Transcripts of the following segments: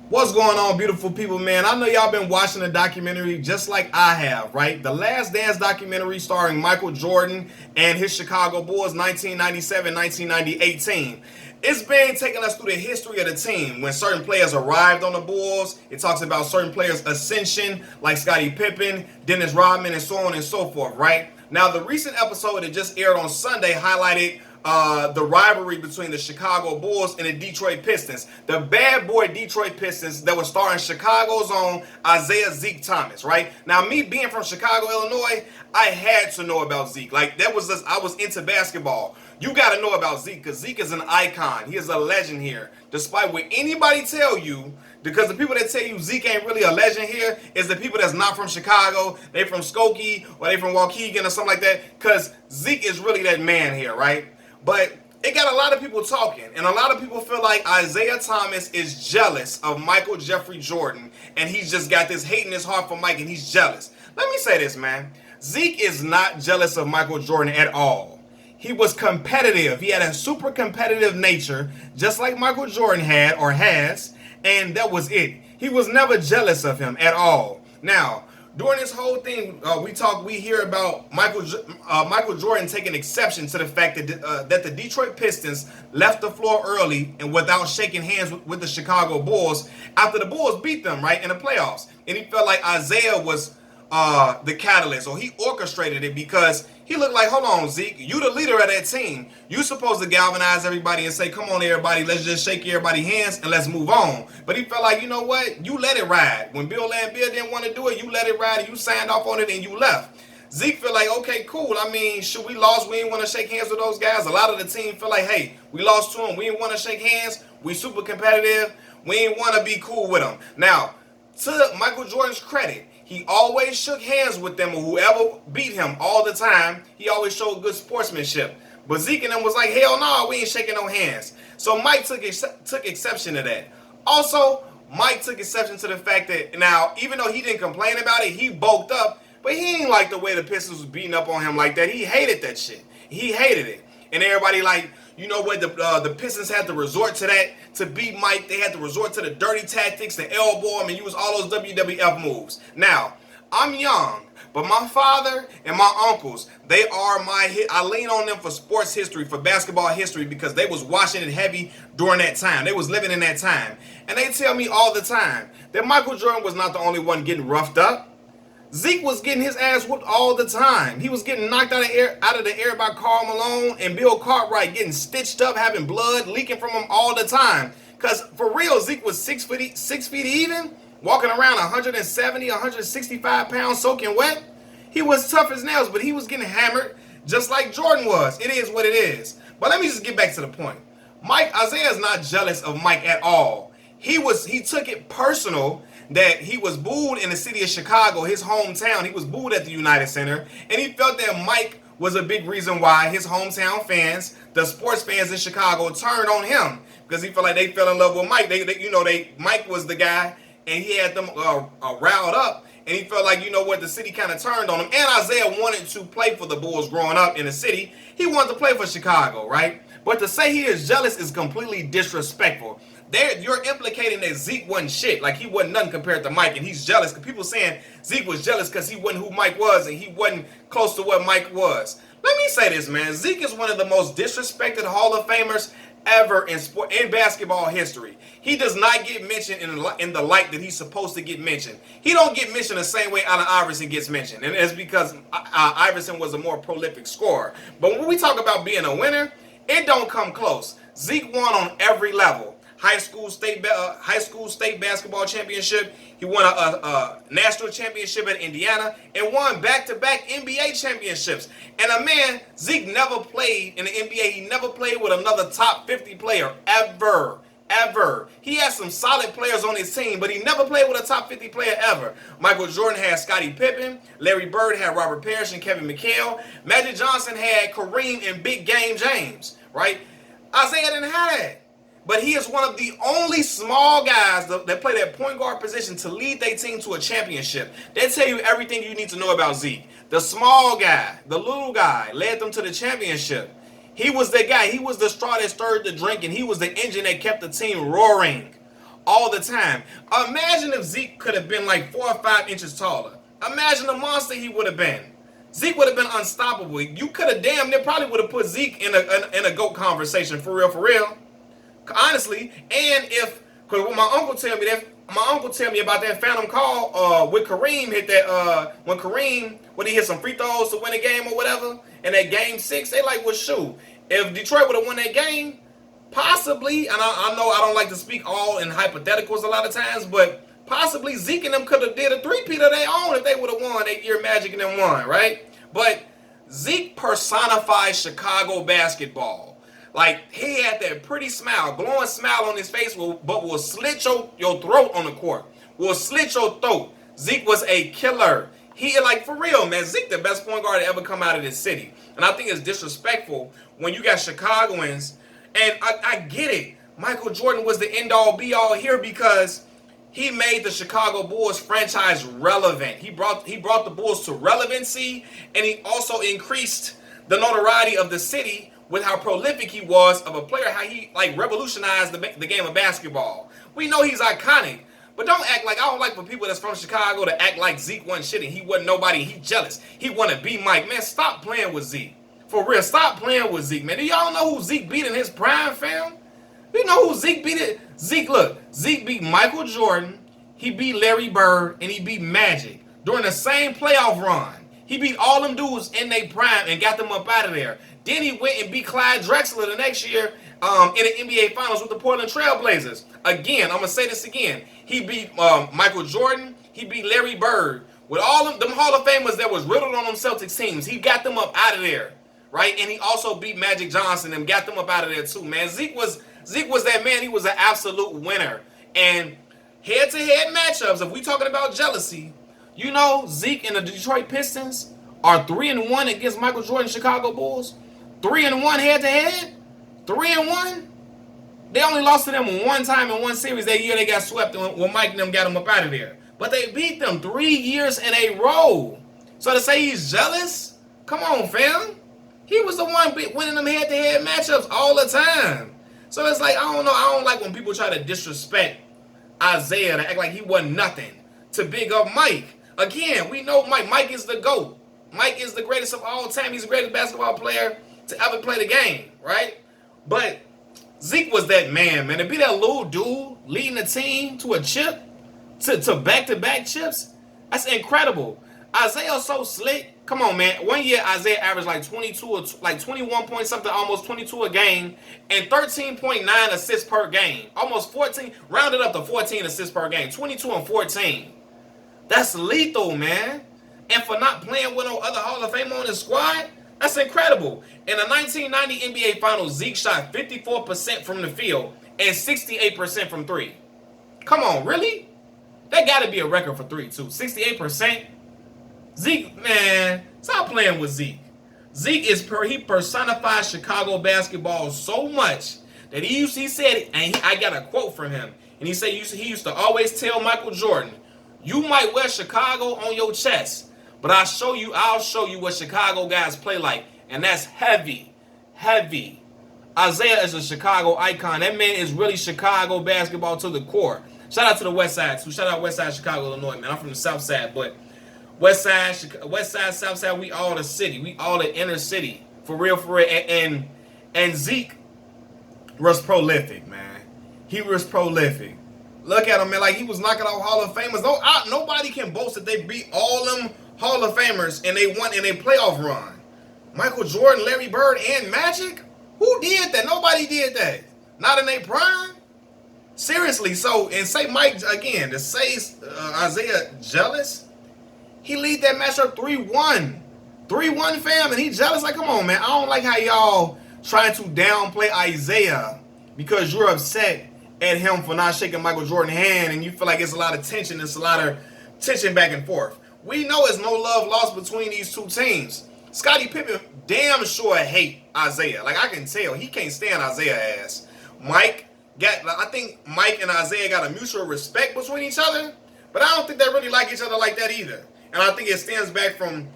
What's going on, beautiful people, man? I know y'all been watching the documentary just like I have, right? The Last Dance documentary starring Michael Jordan and his Chicago Bulls 1997-1998 team. It's been taking us through the history of the team. When certain players arrived on the Bulls, it talks about certain players' ascension, like Scottie Pippen, Dennis Rodman, and so on and so forth, right? Now, the recent episode that just aired on Sunday highlighted the rivalry between the Chicago Bulls and the Detroit Pistons. The bad boy Detroit Pistons that was starring Chicago's own Isiah Zeke Thomas, right? Now, me being from Chicago, Illinois, I had to know about Zeke. Like, that was just, I was into basketball. You got to know about Zeke because Zeke is an icon. He is a legend here. Despite what anybody tell you, because the people that tell you Zeke ain't really a legend here is the people that's not from Chicago. They from Skokie or they from Waukegan or something like that. Because Zeke is really that man here, right? But it got a lot of people talking, and a lot of people feel like Isiah Thomas is jealous of Michael Jeffrey Jordan, and he's just got this hate in his heart for Mike, and he's jealous. Let me say this, man. Zeke is not jealous of Michael Jordan at all. He was competitive. He had a super competitive nature, just like Michael Jordan had or has, and that was it. He was never jealous of him at all. Now, during this whole thing, we hear about Michael Jordan taking exception to the fact that the Detroit Pistons left the floor early and without shaking hands with the Chicago Bulls after the Bulls beat them right in the playoffs, and he felt like Isiah was the catalyst, or he orchestrated it because he looked like, hold on, Zeke, you the leader of that team. You supposed to galvanize everybody and say, come on, everybody, let's just shake everybody's hands and let's move on. But he felt like, you know what? You let it ride. When Bill Laimbeer didn't want to do it, you let it ride and you signed off on it and you left. Zeke feel like, okay, cool. I mean, should we lost? We didn't want to shake hands with those guys. A lot of the team feel like, hey, we lost to them. We didn't want to shake hands. We super competitive. We didn't want to be cool with them. Now, to Michael Jordan's credit, he always shook hands with them or whoever beat him all the time. He always showed good sportsmanship. But Zeke and them was like, hell no, we ain't shaking no hands. So Mike took exception to that. Also, Mike took exception to the fact that, now, even though he didn't complain about it, he bulked up, but he ain't like the way the Pistons was beating up on him like that. He hated that shit. He hated it. And everybody like, you know what, the Pistons had to resort to that to beat Mike. They had to resort to the dirty tactics, the elbow, and use all those WWF moves. Now, I'm young, but my father and my uncles, they are I lean on them for sports history, for basketball history, because they was watching it heavy during that time. They was living in that time. And they tell me all the time that Michael Jordan was not the only one getting roughed up. Zeke was getting his ass whooped all the time. He was getting knocked out of the air by Karl Malone and Bill Cartwright, getting stitched up, having blood leaking from him all the time. Because for real, Zeke was 6 feet even, walking around 170, 165 pounds soaking wet. He was tough as nails, but he was getting hammered just like Jordan was. It is what it is. But let me just get back to the point. Isiah is not jealous of Mike at all. He took it personal that he was booed in the city of Chicago, his hometown. He was booed at the United Center, and he felt that Mike was a big reason why his hometown fans, the sports fans in Chicago, turned on him because he felt like they fell in love with Mike. Mike was the guy, and he had them riled up, and he felt like, you know what, the city kind of turned on him. And Isiah wanted to play for the Bulls growing up in the city. He wanted to play for Chicago, right? But to say he is jealous is completely disrespectful. You're implicating that Zeke wasn't shit, like he wasn't nothing compared to Mike, and he's jealous because people saying Zeke was jealous because he wasn't who Mike was and he wasn't close to what Mike was. Let me say this, man. Zeke is one of the most disrespected Hall of Famers ever in basketball history. He does not get mentioned in the light that he's supposed to get mentioned. He don't get mentioned the same way Allen Iverson gets mentioned, and it's because Iverson was a more prolific scorer. But when we talk about being a winner, it don't come close. Zeke won on every level. High school state basketball championship. He won a national championship at Indiana and won back-to-back NBA championships. And Zeke never played in the NBA. He never played with another top 50 player ever. He had some solid players on his team, but he never played with a top 50 player ever. Michael Jordan had Scottie Pippen. Larry Bird had Robert Parrish and Kevin McHale. Magic Johnson had Kareem and Big Game James, right? Isiah didn't have that. But he is one of the only small guys that play that point guard position to lead their team to a championship. They tell you everything you need to know about Zeke. The small guy, the little guy, led them to the championship. He was the guy. He was the straw that stirred the drink, and he was the engine that kept the team roaring. all the time. Imagine if Zeke could have been like 4 or 5 inches taller. Imagine the monster he would have been. Zeke would have been unstoppable. You could have damn near probably would have put Zeke in a GOAT conversation, for real. Honestly, and if, because when my uncle tell me about that phantom call with Kareem hit that when he hit some free throws to win a game or whatever, in that game 6, they like, well, shoot, if Detroit would have won that game, possibly, and I know I don't like to speak all in hypotheticals a lot of times, but possibly Zeke and them could have did a three-peat of their own if they would have won that year Magic and them won, right? But Zeke personifies Chicago basketball. Like, he had that pretty smile, glowing smile on his face, but will slit your throat on the court. Will slit your throat. Zeke was a killer. He, like, for real, man, Zeke the best point guard to ever come out of this city. And I think it's disrespectful when you got Chicagoans, and I get it. Michael Jordan was the end-all, be-all here because he made the Chicago Bulls franchise relevant. He brought the Bulls to relevancy, and he also increased the notoriety of the city with how prolific he was of a player, how he like revolutionized the game of basketball. We know he's iconic, but don't act like, I don't like for people that's from Chicago to act like Zeke wasn't shit and he wasn't nobody, he jealous. He want to be Mike. Man, stop playing with Zeke. For real, stop playing with Zeke, man. Do y'all know who Zeke beat in his prime, fam? You know who Zeke beat it? Zeke beat Michael Jordan, he beat Larry Bird, and he beat Magic during the same playoff run. He beat all them dudes in their prime and got them up out of there. Then he went and beat Clyde Drexler the next year in the NBA Finals with the Portland Trail Blazers. Again, I'm going to say this again. He beat Michael Jordan. He beat Larry Bird. With all of them Hall of Famers that was riddled on them Celtics teams, he got them up out of there, right? And he also beat Magic Johnson and got them up out of there too, man. Zeke was that man. He was an absolute winner. And head-to-head matchups, if we talking about jealousy, you know Zeke and the Detroit Pistons are 3-1 against Michael Jordan Chicago Bulls. 3-1 head-to-head? 3-1? They only lost to them one time in one series that year they got swept when Mike and them got them up out of there. But they beat them 3 years in a row. So to say he's jealous? Come on, fam. He was the one winning them head-to-head matchups all the time. So it's like, I don't know. I don't like when people try to disrespect Isiah to act like he wasn't nothing. To big up Mike. Again, we know Mike. Mike is the GOAT. Mike is the greatest of all time. He's the greatest basketball player to ever play the game, right? But Zeke was that man, to be that little dude leading the team to a chip, to back-to-back chips, that's incredible. Isiah's so slick. Come on, man. One year, Isiah averaged like 22 or like 21 point something, almost 22 a game, and 13.9 assists per game. Almost 14, rounded up to 14 assists per game. 22 and 14. That's lethal, man. And for not playing with no other Hall of Fame on his squad, that's incredible. In the 1990 NBA Finals, Zeke shot 54% from the field and 68% from three. Come on, really? That got to be a record for three, too. 68%? Zeke, man, stop playing with Zeke. Zeke he personifies Chicago basketball so much that he said, and I got a quote from him, and he said he used to always tell Michael Jordan, you might wear Chicago on your chest, but I'll show you what Chicago guys play like. And that's heavy. Heavy. Isiah is a Chicago icon. That man is really Chicago basketball to the core. Shout out to the West Side, too. Shout out West Side, Chicago, Illinois, man. I'm from the South Side, but West Side, South Side, we all the city. We all the inner city. For real. And Zeke was prolific, man. He was prolific. Look at him, man. Like, he was knocking out Hall of Famers. Nobody can boast that they beat all them Hall of Famers and they won in a playoff run. Michael Jordan, Larry Bird, and Magic? Who did that? Nobody did that. Not in their prime. Seriously. So, and say Mike, again, to say Isiah jealous, he lead that matchup 3-1. 3-1, fam, and he jealous. Like, come on, man. I don't like how y'all trying to downplay Isiah because you're upset at him for not shaking Michael Jordan's hand and you feel like it's a lot of tension. It's a lot of tension back and forth. We know it's no love lost between these two teams. Scottie Pippen damn sure hate Isiah. Like, I can tell. He can't stand Isiah ass. I think Mike and Isiah got a mutual respect between each other, but I don't think they really like each other like that either. And I think it stems back from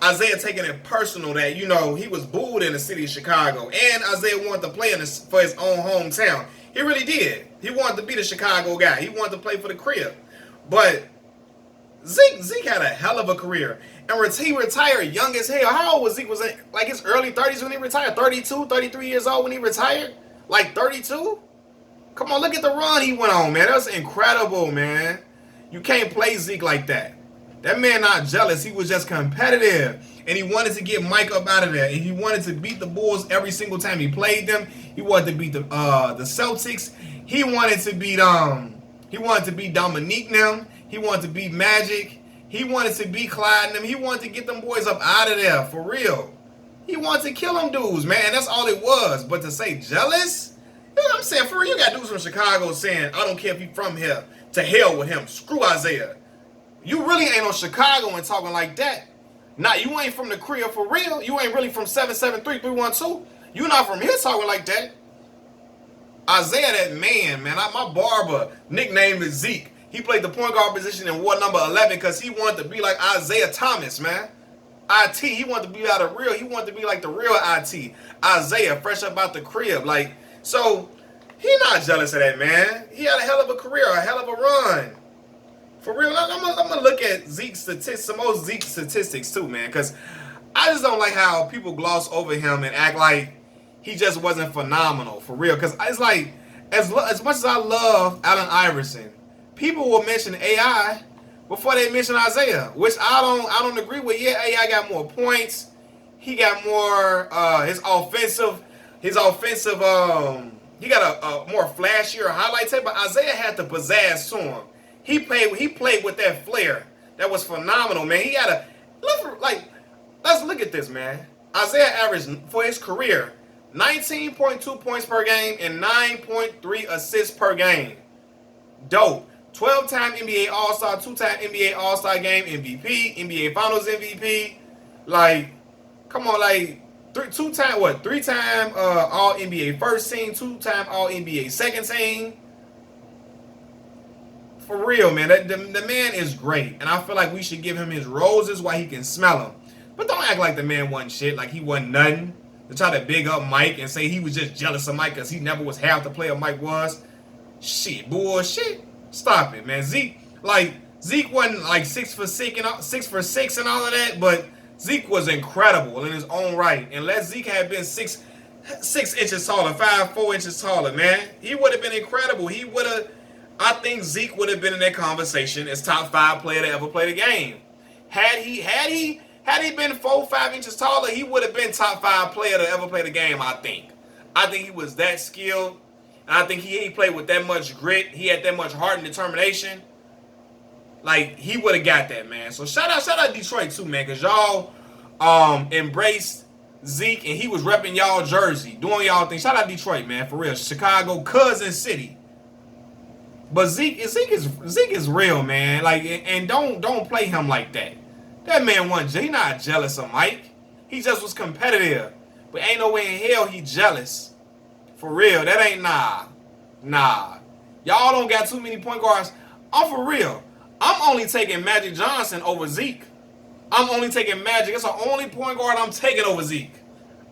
Isiah taking it personal that, you know, he was booed in the city of Chicago, and Isiah wanted to play for his own hometown. He really did. He wanted to be the Chicago guy. He wanted to play for the crib. But Zeke had a hell of a career. And he retired young as hell. How old was Zeke? Was it like his early 30s when he retired? 32, 33 years old when he retired? Like 32? Come on, look at the run he went on, man. That was incredible, man. You can't play Zeke like that. That man not jealous. He was just competitive. And he wanted to get Mike up out of there. And he wanted to beat the Bulls every single time he played them. He wanted to beat the Celtics. He wanted to beat Dominique them. He wanted to beat Magic. He wanted to beat Clyde and them. He wanted to get them boys up out of there, for real. He wanted to kill them dudes, man. That's all it was. But to say jealous? You know what I'm saying? For real, you got dudes from Chicago saying, I don't care if you from here. To hell with him. Screw Isiah. You really ain't on Chicago and talking like that. Nah, you ain't from the crib for real. You ain't really from 773-312. You not from here talking like that. Isiah, that man. My barber nickname is Zeke. He played the point guard position in ward number 11 because he wanted to be like Isiah Thomas, man. IT. He wanted to be out of real. He wanted to be like the real IT. Isiah, fresh up out the crib. Like, so he not jealous of that, man. He had a hell of a career, a hell of a run. For real, I'm gonna look at Zeke's statistics, some more Zeke statistics too, man, because I just don't like how people gloss over him and act like he just wasn't phenomenal, for real. Because it's like, as much as I love Allen Iverson, people will mention AI before they mention Isiah, which I don't agree with. Yeah, AI got more points. He got more his offensive. He got a more flashier highlight tape, but Isiah had the pizzazz to him. He played with that flair. That was phenomenal, man. He had let's look at this, man. Isiah averaged for his career 19.2 points per game and 9.3 assists per game. Dope. 12-time NBA All-Star, 2-time NBA All-Star Game MVP, NBA Finals MVP. Like, come on, like, three-time All-NBA first team, 2-time All-NBA second team. For real, man. The man is great. And I feel like we should give him his roses while he can smell them. But don't act like the man wasn't shit, like he wasn't nothing. To try to big up Mike and say he was just jealous of Mike because he never was half the player Mike was. Shit, bullshit. Stop it, man. Zeke wasn't like 6 for 6 and all of that, but Zeke was incredible in his own right. Unless Zeke had been 6 inches taller, 5'4" inches taller, man, he would have been incredible. I think Zeke would have been in that conversation as top 5 player to ever play the game. Had he been 4-5 inches taller, he would have been top 5 player to ever play the game, I think. I think he was that skilled. And I think he played with that much grit. He had that much heart and determination. Like, he would have got that, man. So shout out Detroit too, man, because y'all embraced Zeke and he was repping y'all jersey, doing y'all thing. Shout out Detroit, man, for real. Chicago, cousin city. But Zeke is real, man. Like, and don't play him like that. That man he not jealous of Mike. He just was competitive. But ain't no way in hell he jealous. For real, that ain't nah. Y'all don't got too many point guards. I'm for real. I'm only taking Magic Johnson over Zeke. I'm only taking Magic. It's the only point guard I'm taking over Zeke.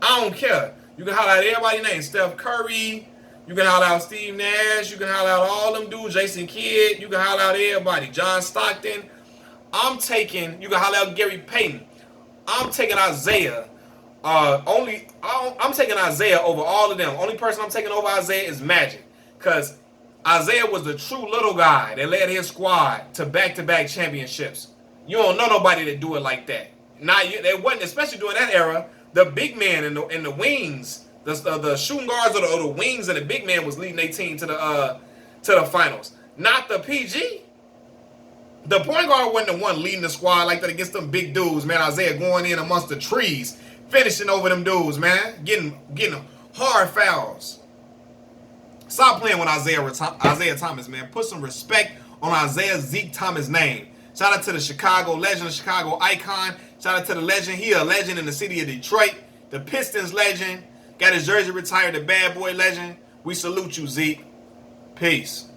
I don't care. You can holler out everybody's name. Steph Curry. You can holler out Steve Nash. You can holler out all them dudes. Jason Kidd. You can holler out everybody. John Stockton. You can holler out Gary Payton. I'm taking Isiah. I'm taking Isiah over all of them. Only person I'm taking over Isiah is Magic. Because Isiah was the true little guy that led his squad to back-to-back championships. You don't know nobody that do it like that. They wasn't, especially during that era, the big man in the wings, the shooting guards or the wings and the big man was leading their team to the finals. Not the PG. The point guard wasn't the one leading the squad like that against them big dudes, man. Isiah going in amongst the trees, finishing over them dudes, man. Getting hard fouls. Stop playing with Isiah Thomas, man. Put some respect on Isiah Zeke Thomas' name. Shout out to the Chicago legend, the Chicago icon. Shout out to the legend. He a legend in the city of Detroit. The Pistons legend. Got his jersey retired, the bad boy legend. We salute you, Zeke. Peace.